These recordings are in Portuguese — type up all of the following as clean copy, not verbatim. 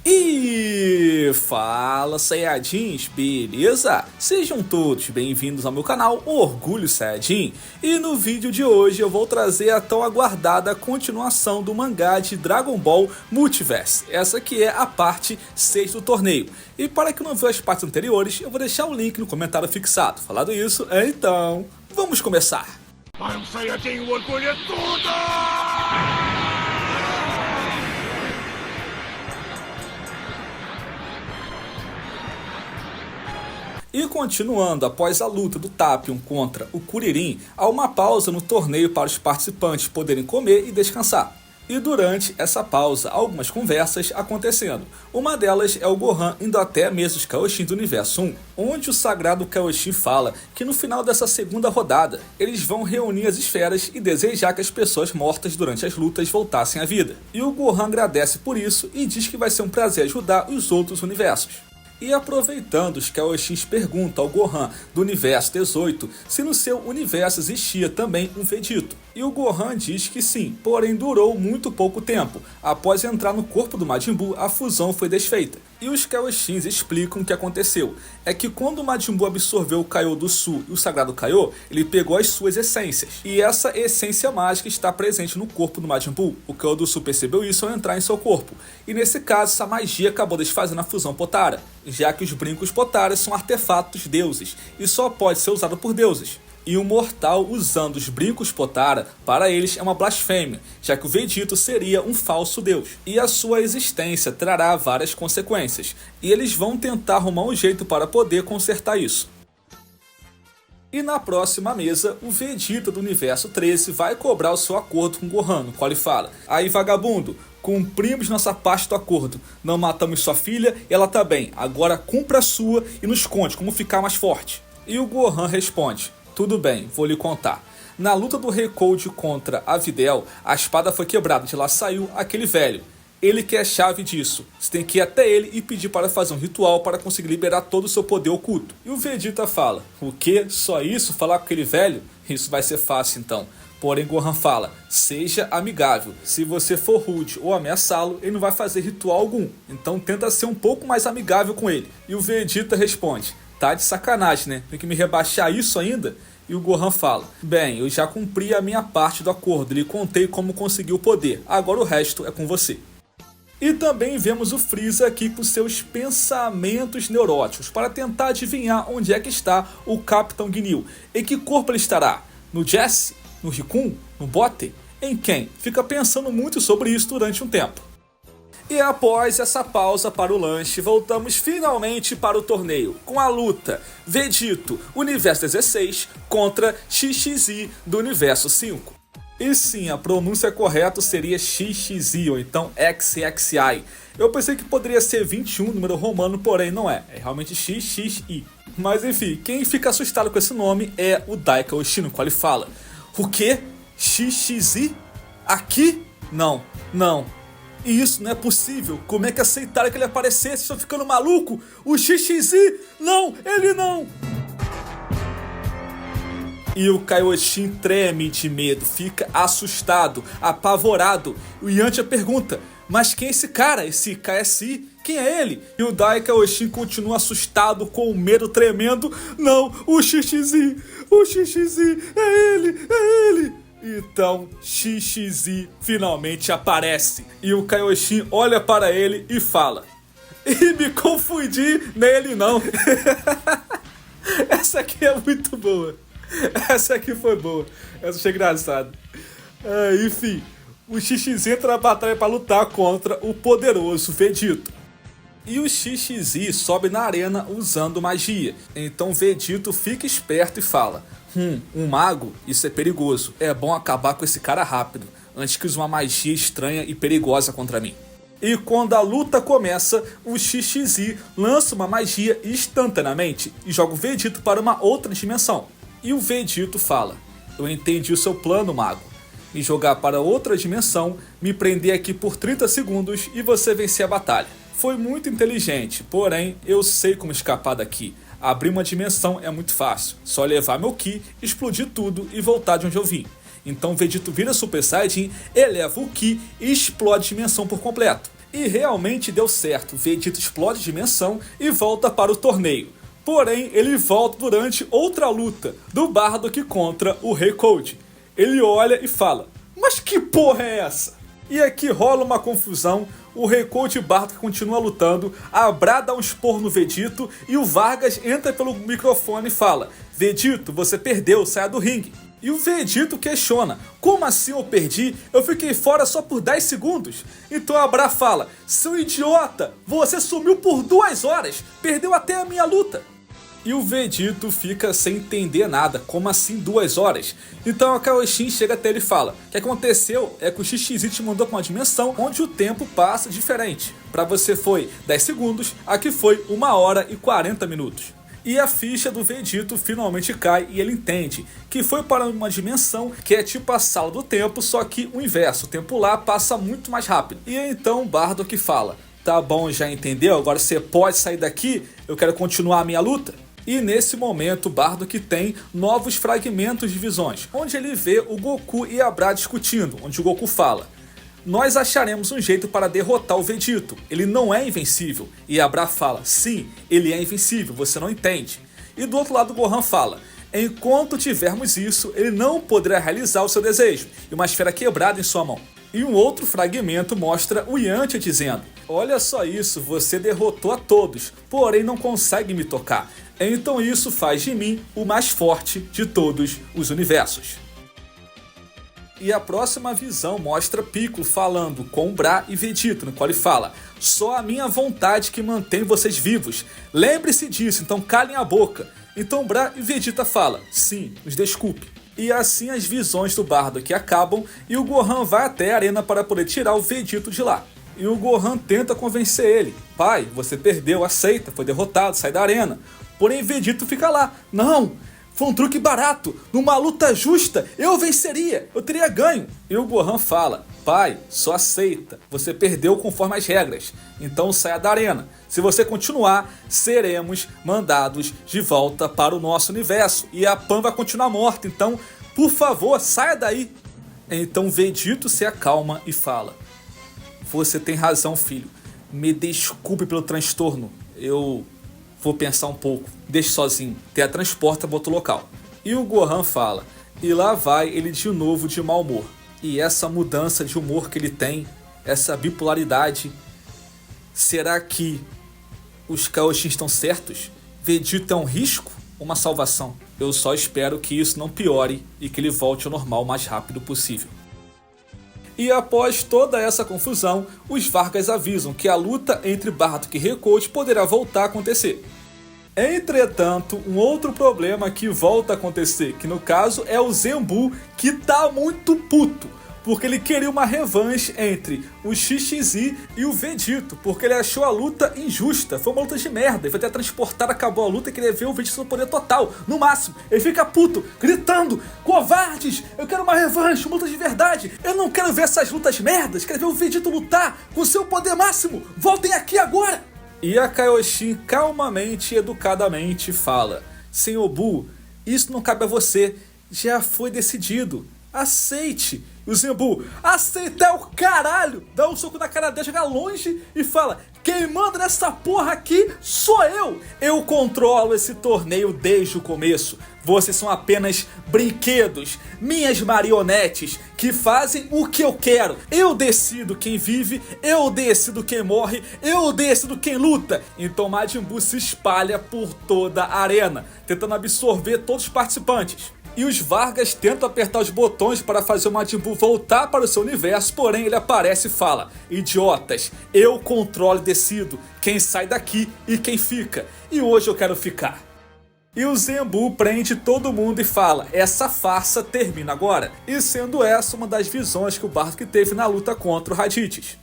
E fala, Saiyajins, beleza? Sejam todos bem-vindos ao meu canal Orgulho Saiyajin. E no vídeo de hoje eu vou trazer a tão aguardada continuação do mangá de Dragon Ball Multiverse. Essa que é a parte 6 do torneio. E para quem não viu as partes anteriores, eu vou deixar o link no comentário fixado. Falado isso, então vamos começar. Para um Saiyajin, o orgulho é tudo! E continuando após a luta do Tapion contra o Kuririn, há uma pausa no torneio para os participantes poderem comer e descansar. E durante essa pausa, há algumas conversas acontecendo. Uma delas é o Gohan indo até a mesa dos Kaioshin do Universo 1, onde o Sagrado Kaioshin fala que no final dessa segunda rodada, eles vão reunir as esferas e desejar que as pessoas mortas durante as lutas voltassem à vida. E o Gohan agradece por isso e diz que vai ser um prazer ajudar os outros universos. E aproveitando, os Kaioshins perguntam ao Gohan do Universo 18 se no seu universo existia também um Vegito. E o Gohan diz que sim, porém durou muito pouco tempo. Após entrar no corpo do Majin Buu, a fusão foi desfeita. E os Kaioshins explicam o que aconteceu. É que quando o Majin Buu absorveu o Kaiô do Sul e o Sagrado Kaiô, ele pegou as suas essências. E essa essência mágica está presente no corpo do Majin Buu. O Kaiô do Sul percebeu isso ao entrar em seu corpo. E nesse caso, essa magia acabou desfazendo a fusão Potara, já que os brincos Potara são artefatos deuses e só pode ser usado por deuses. E um mortal usando os brincos Potara, para eles é uma blasfêmia, já que o Vegito seria um falso deus. E a sua existência trará várias consequências, e eles vão tentar arrumar um jeito para poder consertar isso. E na próxima mesa, o Vegeta do Universo 13 vai cobrar o seu acordo com o Gohan, no qual ele fala: "Aí, vagabundo, cumprimos nossa parte do acordo, não matamos sua filha e ela tá bem, agora cumpra a sua e nos conte como ficar mais forte." E o Gohan responde: "Tudo bem, vou lhe contar. Na luta do Rei Cold contra a Videl, a espada foi quebrada, de lá saiu aquele velho. Ele que é a chave disso. Você tem que ir até ele e pedir para fazer um ritual para conseguir liberar todo o seu poder oculto." E o Vegeta fala: "O quê? Só isso? Falar com aquele velho? Isso vai ser fácil então." Porém, Gohan fala: "Seja amigável. Se você for rude ou ameaçá-lo, ele não vai fazer ritual algum. Então tenta ser um pouco mais amigável com ele." E o Vegeta responde: "Tá de sacanagem, né? Tem que me rebaixar isso ainda?" E o Gohan fala: "Bem, eu já cumpri a minha parte do acordo, lhe contei como consegui o poder. Agora o resto é com você." E também vemos o Freeza aqui com seus pensamentos neuróticos para tentar adivinhar onde é que está o Capitão Ginyu. Em que corpo ele estará? No Jesse? No Rikun? No Botte? Em quem? Fica pensando muito sobre isso durante um tempo. E após essa pausa para o lanche, voltamos finalmente para o torneio, com a luta Vegito, Universo 16, contra XXI do Universo 5. E sim, a pronúncia correta seria XXI, ou então XXI. Eu pensei que poderia ser 21, número romano, porém não é. É realmente XXI. Mas enfim, quem fica assustado com esse nome é o Dai Kaioshin, no qual ele fala: "O quê? XXI? Aqui? Não, não. E isso não é possível. Como é que aceitaram que ele aparecesse? Vocês estão ficando maluco? O XXI? Não, ele não!" E o Kaioshin treme de medo, fica assustado, apavorado. O Yantia pergunta: "Mas quem é esse cara? Esse KSI? Quem é ele?" E o Dai Kaioshin continua assustado, com medo tremendo: "Não, o XXI, é ele!" Então XXI finalmente aparece. E o Kaioshin olha para ele e fala: "E me confundi nele não." Essa aqui é muito boa. Essa aqui foi boa. Essa achei engraçada. Enfim, o XXI entra na batalha para lutar contra o poderoso Vegito. E o XXI sobe na arena usando magia. Então Vegito fica esperto e fala: um mago? Isso é perigoso. É bom acabar com esse cara rápido, antes que use uma magia estranha e perigosa contra mim." E quando a luta começa, o XXI lança uma magia instantaneamente e joga o Vegito para uma outra dimensão. E o Vegito fala: "Eu entendi o seu plano, mago. Me jogar para outra dimensão, me prender aqui por 30 segundos e você vencer a batalha. Foi muito inteligente, porém eu sei como escapar daqui. Abrir uma dimensão é muito fácil. Só levar meu Ki, explodir tudo e voltar de onde eu vim. Então Vegito vira Super Saiyajin, eleva o Ki e explode a dimensão por completo. E realmente deu certo, Vegeta explode dimensão e volta para o torneio. Porém, ele volta durante outra luta do Bardock contra o Rei Cold. Ele olha e fala, mas que porra é essa? E aqui rola uma confusão, o Rei Cold e Bardock continuam lutando, a Bra dá um esporro no Vegito e o Vargas entra pelo microfone e fala, Vegito, você perdeu, saia do ringue. E o Vegito questiona, como assim eu perdi? Eu fiquei fora só por 10 segundos? Então a Bra fala, seu idiota, você sumiu por 2 horas, perdeu até a minha luta. E o Vegito fica sem entender nada, como assim 2 horas? Então a Kaioshin chega até ele e fala, o que aconteceu é que o XXI te mandou para uma dimensão onde o tempo passa diferente. Para você foi 10 segundos, aqui foi 1 hora e 40 minutos. E a ficha do Vegito finalmente cai e ele entende que foi para uma dimensão que é tipo a sala do tempo, só que o inverso, o tempo lá passa muito mais rápido. E então Bardock fala, tá bom, já entendeu? Agora você pode sair daqui, eu quero continuar a minha luta. E nesse momento Bardock tem novos fragmentos de visões, onde ele vê o Goku e a Bra discutindo, onde o Goku fala, nós acharemos um jeito para derrotar o Vegito, ele não é invencível. E a Bra fala, sim, ele é invencível, você não entende. E do outro lado o Gohan fala, enquanto tivermos isso, ele não poderá realizar o seu desejo, e uma esfera quebrada em sua mão. E um outro fragmento mostra o Yantia dizendo, olha só isso, você derrotou a todos, porém não consegue me tocar. Então isso faz de mim o mais forte de todos os universos. E a próxima visão mostra Piccolo falando com Bra e Vegeta, no qual ele fala, só a minha vontade que mantém vocês vivos, lembre-se disso, então calem a boca. Então Bra e Vegeta falam, sim, nos desculpe. E assim as visões do Bardock acabam e o Gohan vai até a arena para poder tirar o Vegito de lá. E o Gohan tenta convencer ele, pai, você perdeu, aceita, foi derrotado, sai da arena. Porém Vegito fica lá, não, foi um truque barato, numa luta justa eu venceria, eu teria ganho. E o Gohan fala, pai, só aceita, você perdeu conforme as regras, então saia da arena. Se você continuar, seremos mandados de volta para o nosso universo e a Pan vai continuar morta, então por favor saia daí. Então Vegito se acalma e fala, você tem razão filho, me desculpe pelo transtorno, eu vou pensar um pouco, deixe sozinho, teletransporta para outro local. E o Gohan fala, e lá vai ele de novo de mau humor. E essa mudança de humor que ele tem, essa bipolaridade, será que os Kaioshin estão certos? Vegeta é um risco ou uma salvação? Eu só espero que isso não piore e que ele volte ao normal o mais rápido possível. E após toda essa confusão, os Vargas avisam que a luta entre Bardock e Rei Cold poderá voltar a acontecer. Entretanto, um outro problema que volta a acontecer, que no caso é o Zenbu, que tá muito puto, porque ele queria uma revanche entre o XXI e o Vegito, porque ele achou a luta injusta, foi uma luta de merda, ele foi até transportar, acabou a luta e queria ver o Vegito no poder total, no máximo. Ele fica puto, gritando, covardes, eu quero uma revanche, uma luta de verdade, eu não quero ver essas lutas merdas, quero ver o Vegito lutar com seu poder máximo, voltem aqui agora! E a Kaioshin calmamente e educadamente fala, Senhor Buu, isso não cabe a você, já foi decidido, aceite. E o Zenbu, aceitar o caralho, dá um soco na cara dele, joga longe e fala, quem manda nessa porra aqui sou eu controlo esse torneio desde o começo, vocês são apenas brinquedos, minhas marionetes que fazem o que eu quero, eu decido quem vive, eu decido quem morre, eu decido quem luta. Então Majin Buu se espalha por toda a arena, tentando absorver todos os participantes. E os Vargas tentam apertar os botões para fazer o Majin Buu voltar para o seu universo, porém ele aparece e fala, idiotas, eu controlo e decido quem sai daqui e quem fica, e hoje eu quero ficar. E o Zenbu prende todo mundo e fala, essa farsa termina agora, e sendo essa uma das visões que o Bardock teve na luta contra o Raditz.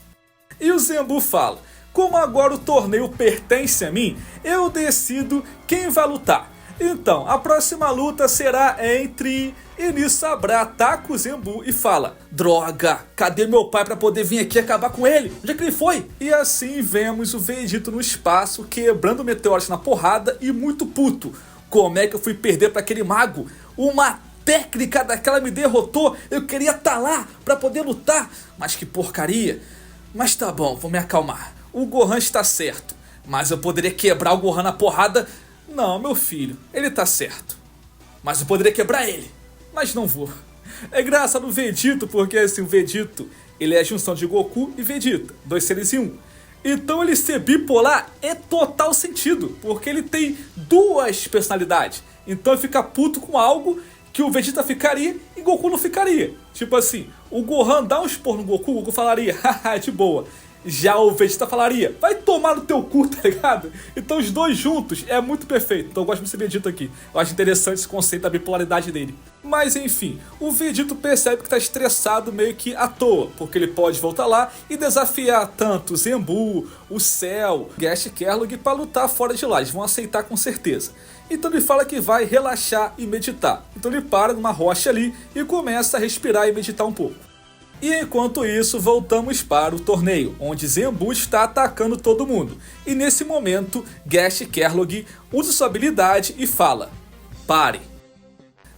E o Zenbu fala, como agora o torneio pertence a mim, eu decido quem vai lutar. Então, a próxima luta será entre... E nisso a Bra ataca o Zenbu e fala, droga, cadê meu pai pra poder vir aqui acabar com ele? Onde é que ele foi? E assim vemos o Vegito no espaço quebrando meteoros na porrada e muito puto. Como é que eu fui perder pra aquele mago? Uma técnica daquela me derrotou, eu queria estar lá pra poder lutar, mas que porcaria. Mas tá bom, vou me acalmar. O Gohan está certo, mas eu poderia quebrar o Gohan na porrada? Não, meu filho, ele tá certo. Mas eu poderia quebrar ele, mas não vou. É engraçado o Vegito, porque assim, o Vegito, ele é a junção de Goku e Vegeta, dois seres em um. Então ele ser bipolar é total sentido, porque ele tem duas personalidades. Então ele fica puto com algo que o Vegeta ficaria e Goku não ficaria. Tipo assim, o Gohan dá um esporro no Goku, o Goku falaria, haha, de boa. Já o Vegeta falaria, vai tomar no teu cu, tá ligado? Então os dois juntos é muito perfeito. Então eu gosto desse Vegeta aqui. Eu acho interessante esse conceito da bipolaridade dele. Mas enfim, o Vegeta percebe que tá estressado meio que à toa, porque ele pode voltar lá e desafiar tanto o Zenbu, o Cell, Gash e Kellogg pra lutar fora de lá. Eles vão aceitar com certeza. Então ele fala que vai relaxar e meditar. Então ele para numa rocha ali e começa a respirar e meditar um pouco. E enquanto isso, voltamos para o torneio, onde Zenbu está atacando todo mundo. E nesse momento, Gash Kellogg usa sua habilidade e fala, pare.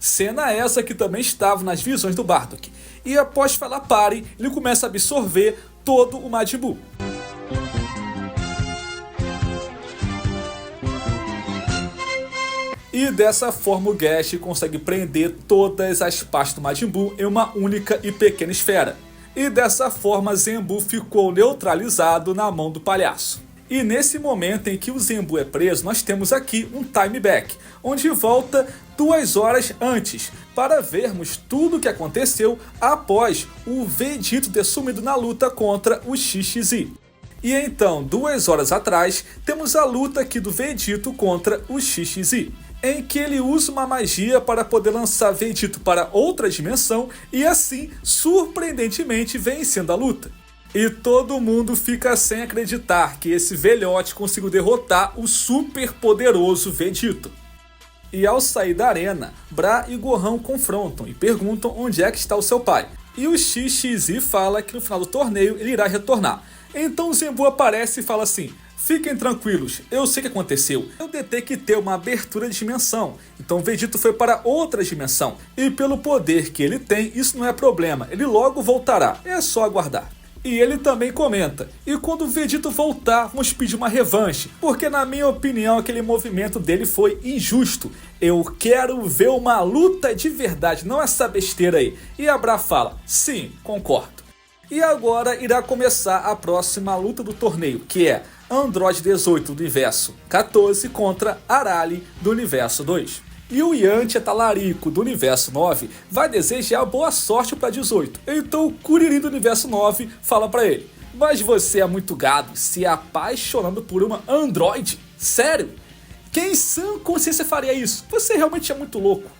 Cena essa que também estava nas visões do Bardock. E após falar pare, ele começa a absorver todo o Majin Buu. E dessa forma o Gash consegue prender todas as partes do Majin Buu em uma única e pequena esfera. E dessa forma Zenbu ficou neutralizado na mão do palhaço. E nesse momento em que o Zenbu é preso, nós temos aqui um time back, onde volta 2 horas antes, para vermos tudo o que aconteceu após o Vegito ter sumido na luta contra o XXI. E então, 2 horas atrás, temos a luta aqui do Vegito contra o XXI, em que ele usa uma magia para poder lançar Vegito para outra dimensão e assim, surpreendentemente, vencendo a luta. E todo mundo fica sem acreditar que esse velhote conseguiu derrotar o super poderoso Vegito. E ao sair da arena, Bra e Gohan confrontam e perguntam onde é que está o seu pai. E o XXI fala que no final do torneio ele irá retornar. Então o Zenbu aparece e fala assim, fiquem tranquilos, eu sei o que aconteceu. Eu detectei uma abertura de dimensão, então Vegito foi para outra dimensão. E pelo poder que ele tem, isso não é problema, ele logo voltará, é só aguardar. E ele também comenta, e quando o Vegito voltar, vamos pedir uma revanche, porque na minha opinião aquele movimento dele foi injusto. Eu quero ver uma luta de verdade, não essa besteira aí. E a Bra fala, sim, concordo. E agora irá começar a próxima luta do torneio, que é Android 18 do universo 14 contra Arale do universo 2. E o Yantia Talarico do universo 9 vai desejar boa sorte para 18. Então o Kuririn do universo 9 fala para ele, mas você é muito gado, se apaixonando por uma Android? Sério? Quem em sã consciência faria isso? Você realmente é muito louco.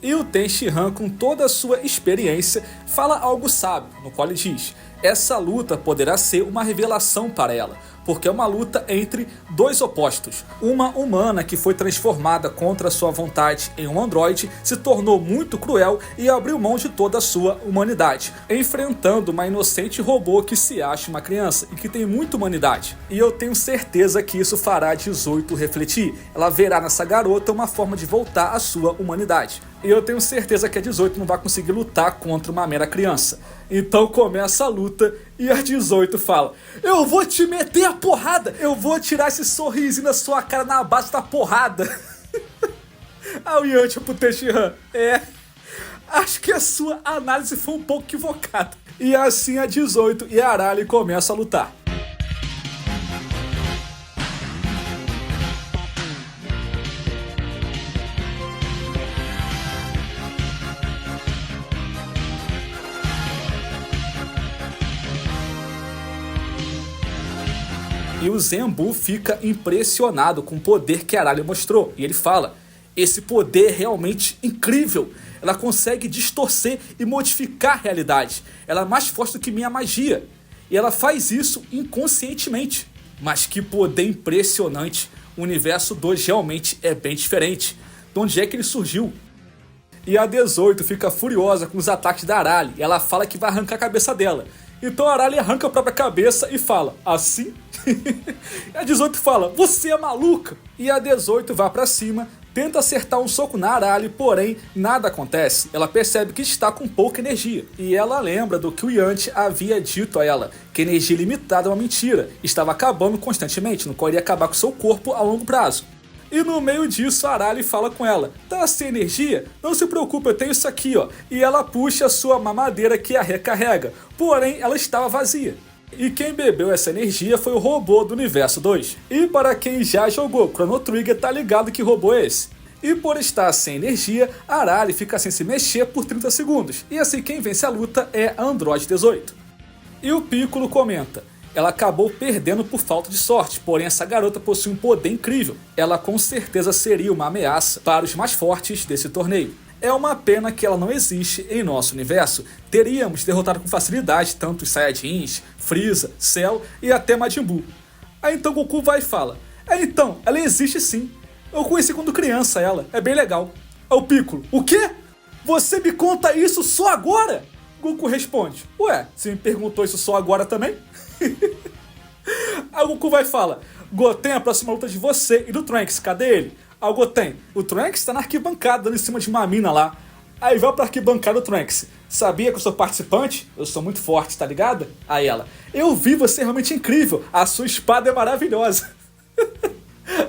E o Tenshinhan, com toda a sua experiência, fala algo sábio, no qual ele diz, essa luta poderá ser uma revelação para ela, porque é uma luta entre dois opostos. Uma humana que foi transformada contra sua vontade em um androide, se tornou muito cruel e abriu mão de toda a sua humanidade, enfrentando uma inocente robô que se acha uma criança e que tem muita humanidade. E eu tenho certeza que isso fará a 18 refletir. Ela verá nessa garota uma forma de voltar à sua humanidade. E eu tenho certeza que a 18 não vai conseguir lutar contra uma mera criança. Então começa a luta e a 18 fala, eu vou te meter a porrada, eu vou tirar esse sorrisinho da sua cara na base da porrada. Aí o Yantia pro Tenshinhan, acho que a sua análise foi um pouco equivocada. E assim a 18 e a Arale começam a lutar. E o Zenbu fica impressionado com o poder que a Arale mostrou. E ele fala, esse poder é realmente incrível. Ela consegue distorcer e modificar a realidade. Ela é mais forte do que minha magia. E ela faz isso inconscientemente. Mas que poder impressionante. O universo 2 realmente é bem diferente. De onde é que ele surgiu? E a 18 fica furiosa com os ataques da Arale. E ela fala que vai arrancar a cabeça dela. Então a Arale arranca a própria cabeça e fala, assim? E a 18 fala, você é maluca? E a 18 vai pra cima, tenta acertar um soco na Arale, porém nada acontece. Ela percebe que está com pouca energia. E ela lembra do que o Yanti havia dito a ela, que energia limitada é uma mentira. Estava acabando constantemente, no qual iria acabar com seu corpo a longo prazo. E no meio disso, a Arale fala com ela, tá sem energia? Não se preocupe, eu tenho isso aqui, ó. E ela puxa a sua mamadeira que a recarrega, porém ela estava vazia. E quem bebeu essa energia foi o robô do Universo 2. E para quem já jogou Chrono Trigger tá ligado que robô é esse. E por estar sem energia, a Arale fica sem se mexer por 30 segundos. E assim quem vence a luta é a Android 18. E o Piccolo comenta, ela acabou perdendo por falta de sorte, porém essa garota possui um poder incrível. Ela com certeza seria uma ameaça para os mais fortes desse torneio. É uma pena que ela não existe em nosso universo. Teríamos derrotado com facilidade tanto os Saiyajins, Frieza, Cell e até Majin Buu. Aí então Goku vai e fala, então, ela existe sim. Eu conheci quando criança ela, é bem legal. É o Piccolo, o quê? Você me conta isso só agora? Goku responde, ué, você me perguntou isso só agora também? Aí o Goku vai e fala, Goten, a próxima luta é de você e do Trunks, cadê ele? Aí o Goten, o Trunks tá na arquibancada, dando em cima de uma mina lá. Aí vai pra arquibancada do Trunks, sabia que eu sou participante? Eu sou muito forte, tá ligado? Aí ela, eu vi, você é realmente incrível, a sua espada é maravilhosa.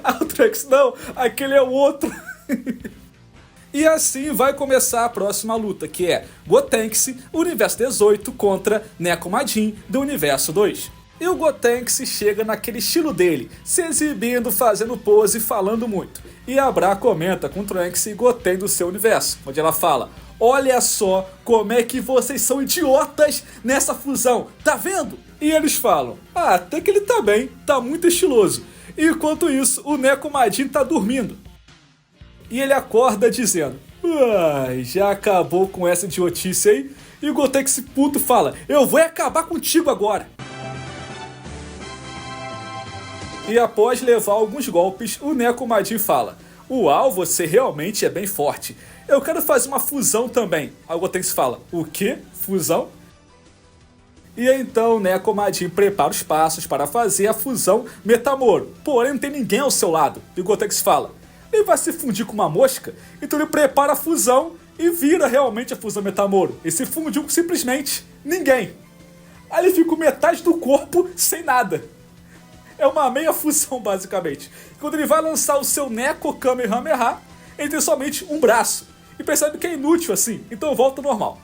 Aí o Trunks, não, aquele é o outro. E assim vai começar a próxima luta, que é Gotenks, Universo 18 contra Nekomajin do Universo 2. E o Gotenks chega naquele estilo dele, se exibindo, fazendo pose e falando muito. E a Bra comenta com Trunks e Goten do seu universo, onde ela fala, olha só como é que vocês são idiotas nessa fusão, tá vendo? E eles falam, até que ele tá bem, tá muito estiloso. E enquanto isso, o Nekomajin tá dormindo. E ele acorda dizendo, já acabou com essa idiotice aí? E o Gotenks puto fala, eu vou acabar contigo agora. E após levar alguns golpes, o Nekomajin fala, uau, você realmente é bem forte. Eu quero fazer uma fusão também. Aí o Gotenks fala, o quê? Fusão? E então o Nekomajin prepara os passos para fazer a fusão Metamoro. Porém não tem ninguém ao seu lado. E o Gotenks fala, ele vai se fundir com uma mosca? Então ele prepara a fusão e vira realmente a fusão Metamoro. E se fundiu com simplesmente ninguém. Aí ele fica com metade do corpo sem nada. É uma meia fusão basicamente. Quando ele vai lançar o seu Neko Kamehameha, ele tem somente um braço. E percebe que é inútil assim, então volta ao normal.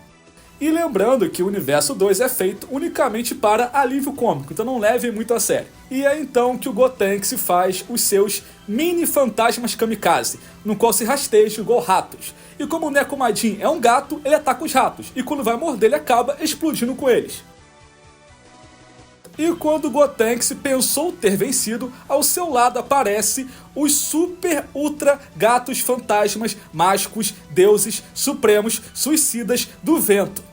E lembrando que o Universo 2 é feito unicamente para alívio cômico, então não leve muito a sério. E é então que o Gotenks faz os seus mini fantasmas kamikaze, no qual se rasteja igual ratos. E como o Nekomajin é um gato, ele ataca os ratos, e quando vai morder ele acaba explodindo com eles. E quando o Gotenks pensou ter vencido, ao seu lado aparece os super ultra gatos fantasmas mágicos, deuses, supremos, suicidas do vento.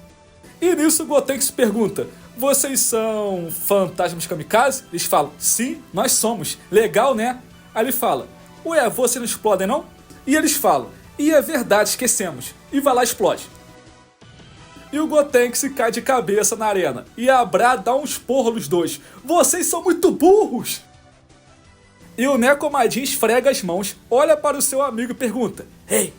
E nisso o Gotenks pergunta, vocês são fantasmas kamikaze? Eles falam, sim, nós somos. Legal, né? Aí ele fala, ué, vocês não explodem não? E eles falam, e é verdade, esquecemos. E vai lá e explode. E o Gotenks cai de cabeça na arena. E a Bra dá um esporro nos dois. Vocês são muito burros! E o Nekomajin esfrega as mãos, olha para o seu amigo e pergunta, ei,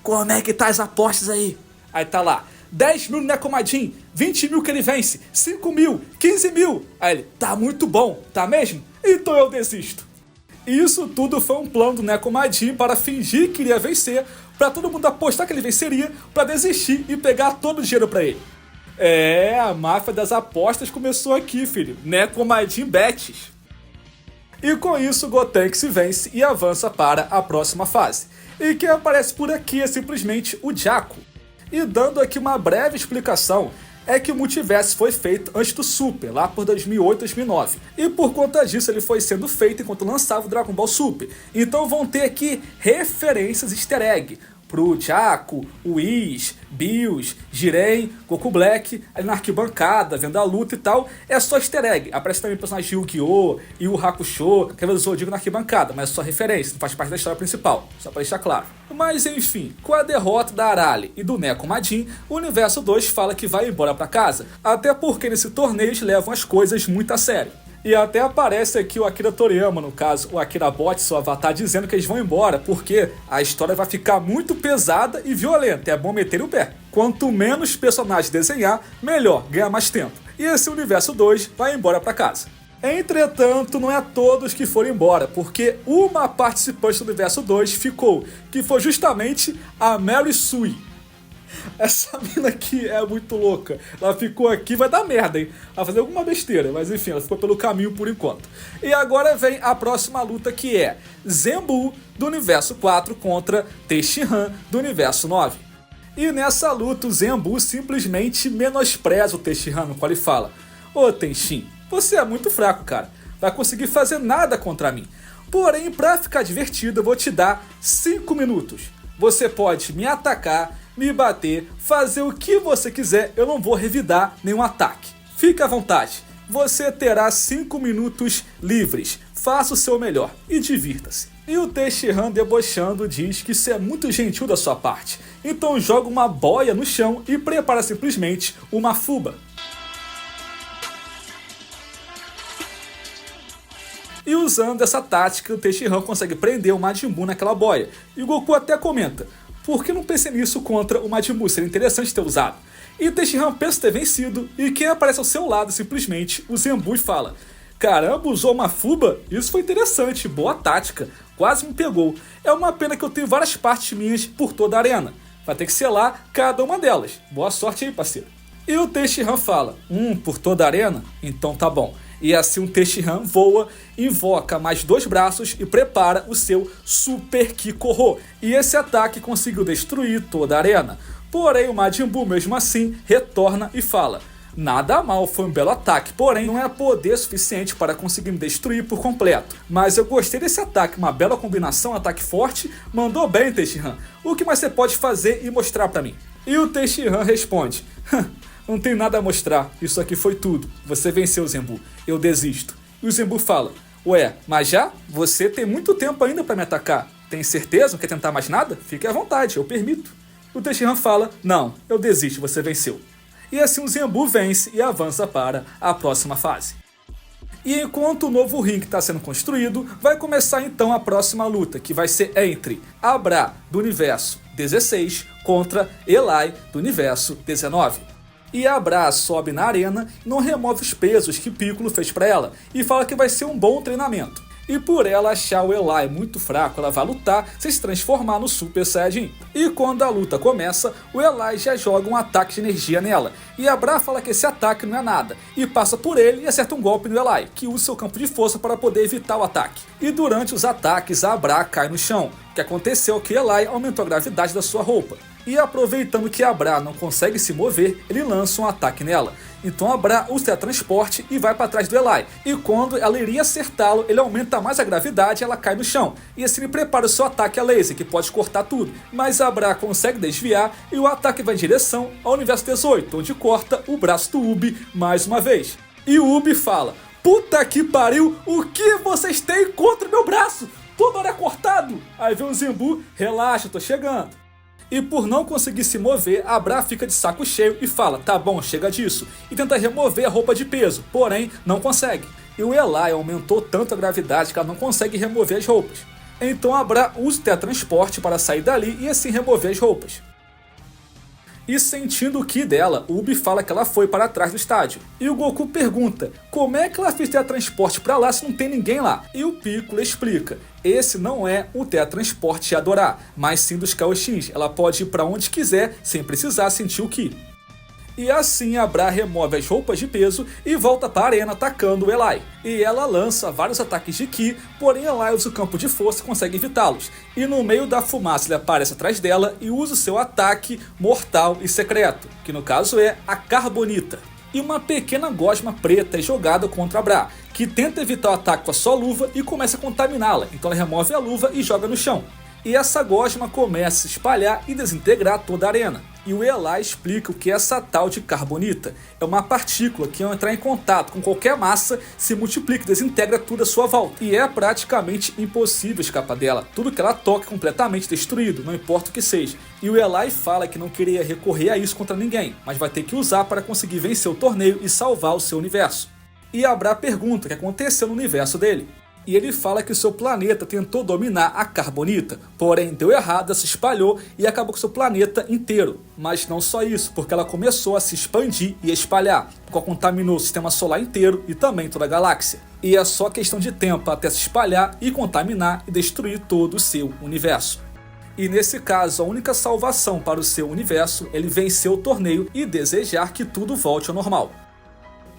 como é que tá as apostas aí? Aí tá lá, 10 mil no Nekomajin, 20 mil que ele vence, 5 mil, 15 mil. Aí ele, tá muito bom, tá mesmo? Então eu desisto. E isso tudo foi um plano do Nekomajin para fingir que iria vencer, para todo mundo apostar que ele venceria, para desistir e pegar todo o dinheiro para ele. É, a máfia das apostas começou aqui, filho. Nekomajin Bets. E com isso, Gotenks vence e avança para a próxima fase. E quem aparece por aqui é simplesmente o Jaco. E dando aqui uma breve explicação, é que o multiverso foi feito antes do Super, lá por 2008, 2009. E por conta disso ele foi sendo feito enquanto lançava o Dragon Ball Super. Então vão ter aqui referências easter egg pro Jaco, Whis, Bills, Jiren, Goku Black, ali na arquibancada, vendo a luta e tal. É só easter egg. Aparece também o personagem de Yu-Gi-Oh! E o Hakusho, Cavaleiro do Zodíaco na arquibancada, mas é só referência, não faz parte da história principal, só pra deixar claro. Mas enfim, com a derrota da Arale e do Nekomajin, o Universo 2 fala que vai embora pra casa, até porque nesse torneio eles levam as coisas muito a sério. E até aparece aqui o Akira Toriyama, no caso, o Akira Bot, seu avatar, dizendo que eles vão embora, porque a história vai ficar muito pesada e violenta, é bom meter o pé. Quanto menos personagens desenhar, melhor, ganha mais tempo. E esse Universo 2 vai embora pra casa. Entretanto, não é todos que foram embora, porque uma participante do Universo 2 ficou, que foi justamente a Mary Sue. Essa mina aqui é muito louca. Ela ficou aqui, vai dar merda, hein? Vai fazer alguma besteira, mas enfim, ela ficou pelo caminho por enquanto. E agora vem a próxima luta, que é Zenbu do Universo 4 contra Tenshinhan do Universo 9. E nessa luta, o Zenbu simplesmente menospreza o Tenshinhan, no qual ele fala: "Ô Tenshin, você é muito fraco, cara. Vai conseguir fazer nada contra mim. Porém, pra ficar divertido, eu vou te dar 5 minutos. Você pode me atacar, me bater, fazer o que você quiser, eu não vou revidar nenhum ataque. Fique à vontade. Você terá 5 minutos livres. Faça o seu melhor e divirta-se." E o Tenshinhan, debochando, diz que isso é muito gentil da sua parte. Então joga uma boia no chão e prepara simplesmente uma fuba. E usando essa tática, o Tenshinhan consegue prender o Majin Buu naquela boia. E o Goku até comenta: "Por que não pensei nisso contra o Majin Buu? Seria interessante ter usado." E o Tenshinhan pensa ter vencido, e quem aparece ao seu lado simplesmente o Zenbu e fala: "Caramba, usou uma fuba? Isso foi interessante, boa tática. Quase me pegou. É uma pena que eu tenho várias partes minhas por toda a arena. Vai ter que selar cada uma delas. Boa sorte aí, parceiro." E o Tenshinhan fala: por toda a arena? Então tá bom." E assim o Tenshinhan voa, invoca mais 2 braços e prepara o seu Super Kikoho. E esse ataque conseguiu destruir toda a arena. Porém, o Majin Buu, mesmo assim, retorna e fala: "Nada mal, foi um belo ataque, porém não é poder suficiente para conseguir me destruir por completo. Mas eu gostei desse ataque, uma bela combinação, ataque forte, mandou bem, Tenshinhan. O que mais você pode fazer e mostrar pra mim?" E o Tenshinhan responde: "Não tem nada a mostrar, isso aqui foi tudo. Você venceu, Zenbu, eu desisto." E o Zenbu fala: "Ué, mas já? Você tem muito tempo ainda pra me atacar. Tem certeza? Não quer tentar mais nada? Fique à vontade, eu permito." O Tenshinhan fala: "Não, eu desisto, você venceu." E assim o Zenbu vence e avança para a próxima fase. E enquanto o novo ringue está sendo construído, vai começar então a próxima luta, que vai ser entre Abra do Universo 16 contra Eli do Universo 19. E a Abra sobe na arena e não remove os pesos que Piccolo fez para ela, e fala que vai ser um bom treinamento. E por ela achar o Eli muito fraco, ela vai lutar sem se transformar no Super Saiyajin. E quando a luta começa, o Eli já joga um ataque de energia nela. E a Abra fala que esse ataque não é nada, e passa por ele e acerta um golpe no Eli, que usa seu campo de força para poder evitar o ataque. E durante os ataques, a Abra cai no chão. O que aconteceu é que Eli aumentou a gravidade da sua roupa. E aproveitando que a Abra não consegue se mover, ele lança um ataque nela. Então a Abra usa o teletransporte e vai para trás do Eli. E quando ela iria acertá-lo, ele aumenta mais a gravidade e ela cai no chão. E assim ele prepara o seu ataque a laser, que pode cortar tudo. Mas a Abra consegue desviar e o ataque vai em direção ao Universo 18, onde corta o braço do Ubi mais uma vez. E o Ubi fala: "Puta que pariu, o que vocês têm contra o meu braço? Toda hora é cortado." Aí vem o Zenbu: "Relaxa, tô chegando." E por não conseguir se mover, a Abra fica de saco cheio e fala: "Tá bom, chega disso." E tenta remover a roupa de peso, porém não consegue. E o Eli aumentou tanto a gravidade que ela não consegue remover as roupas. Então a Abra usa o teletransporte para sair dali e assim remover as roupas. E sentindo o ki dela, o Ubi fala que ela foi para trás do estádio. E o Goku pergunta: como é que ela fez teletransporte para lá se não tem ninguém lá? E o Piccolo explica: esse não é o teletransporte de Adorar, mas sim dos Kaioshins. Ela pode ir para onde quiser sem precisar sentir o ki. E assim a Abra remove as roupas de peso e volta para a arena atacando o Eli. E ela lança vários ataques de ki, porém Eli usa o campo de força e consegue evitá-los. E no meio da fumaça ele aparece atrás dela e usa o seu ataque mortal e secreto, que no caso é a Carbonita. E uma pequena gosma preta é jogada contra a Abra, que tenta evitar o ataque com a sua luva e começa a contaminá-la. Então ela remove a luva e joga no chão. E essa gosma começa a se espalhar e desintegrar toda a arena. E o Eli explica o que é essa tal de Carbonita. É uma partícula que, ao entrar em contato com qualquer massa, se multiplica e desintegra tudo à sua volta. E é praticamente impossível escapar dela. Tudo que ela toca é completamente destruído, não importa o que seja. E o Eli fala que não queria recorrer a isso contra ninguém, mas vai ter que usar para conseguir vencer o torneio e salvar o seu universo. E Abra pergunta o que aconteceu no universo dele. E ele fala que o seu planeta tentou dominar a Carbonita, porém deu errado, se espalhou e acabou com o seu planeta inteiro. Mas não só isso, porque ela começou a se expandir e espalhar, o qual contaminou o sistema solar inteiro e também toda a galáxia. E é só questão de tempo até se espalhar e contaminar e destruir todo o seu universo. E nesse caso, a única salvação para o seu universo é ele vencer o torneio e desejar que tudo volte ao normal.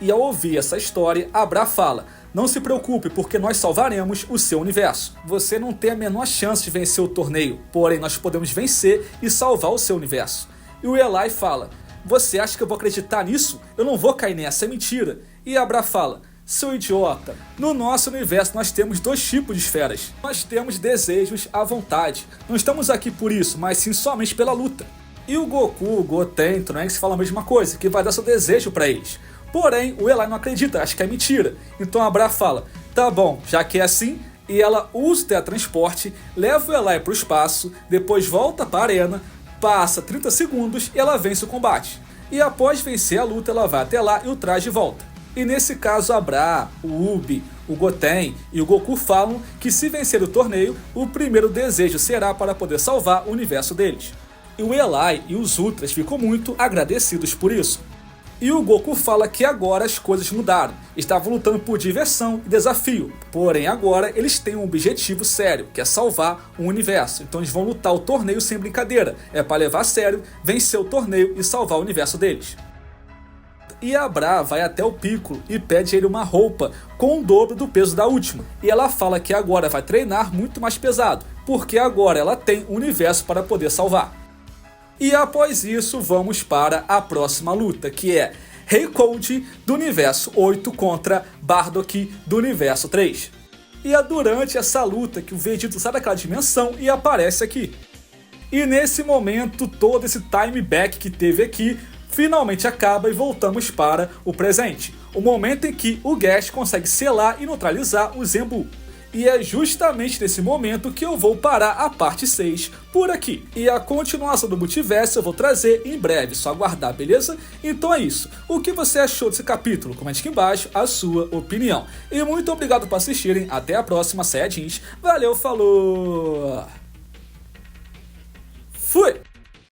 E ao ouvir essa história, Abra fala: não se preocupe, porque nós salvaremos o seu universo. Você não tem a menor chance de vencer o torneio, porém nós podemos vencer e salvar o seu universo. E o Eli fala: você acha que eu vou acreditar nisso? Eu não vou cair nessa, é mentira. E Abra fala: seu idiota, no nosso universo nós temos 2 tipos de esferas. Nós temos desejos à vontade. Não estamos aqui por isso, mas sim somente pela luta. E o Goku, o Goten, o Trunks falam a mesma coisa, que vai dar seu desejo para eles. Porém, o Eli não acredita, acha que é mentira. Então a Abra fala: tá bom, já que é assim, e ela usa o teletransporte, leva o Eli para o espaço, depois volta para a arena, passa 30 segundos e ela vence o combate. E após vencer a luta, ela vai até lá e o traz de volta. E nesse caso, a Abra, o Ubi, o Goten e o Goku falam que se vencer o torneio, o primeiro desejo será para poder salvar o universo deles. E o Eli e os Ultras ficam muito agradecidos por isso. E o Goku fala que agora as coisas mudaram, estavam lutando por diversão e desafio, porém agora eles têm um objetivo sério, que é salvar o universo. Então eles vão lutar o torneio sem brincadeira, é para levar a sério, vencer o torneio e salvar o universo deles. E a Abra vai até o Piccolo e pede a ele uma roupa com o dobro do peso da última. E ela fala que agora vai treinar muito mais pesado, porque agora ela tem um universo para poder salvar. E após isso, vamos para a próxima luta, que é Rei Cold do universo 8 contra Bardock do universo 3. E é durante essa luta que o Vegeta sai daquela dimensão e aparece aqui. E nesse momento, todo esse time back que teve aqui finalmente acaba e voltamos para o presente. O momento em que o Gas consegue selar e neutralizar o Zenbu. E é justamente nesse momento que eu vou parar a parte 6 por aqui. E a continuação do multiverso eu vou trazer em breve, só aguardar, beleza? Então é isso. O que você achou desse capítulo? Comente aqui embaixo a sua opinião. E muito obrigado por assistirem. Até a próxima, Saiyajins. Valeu, falou! Fui!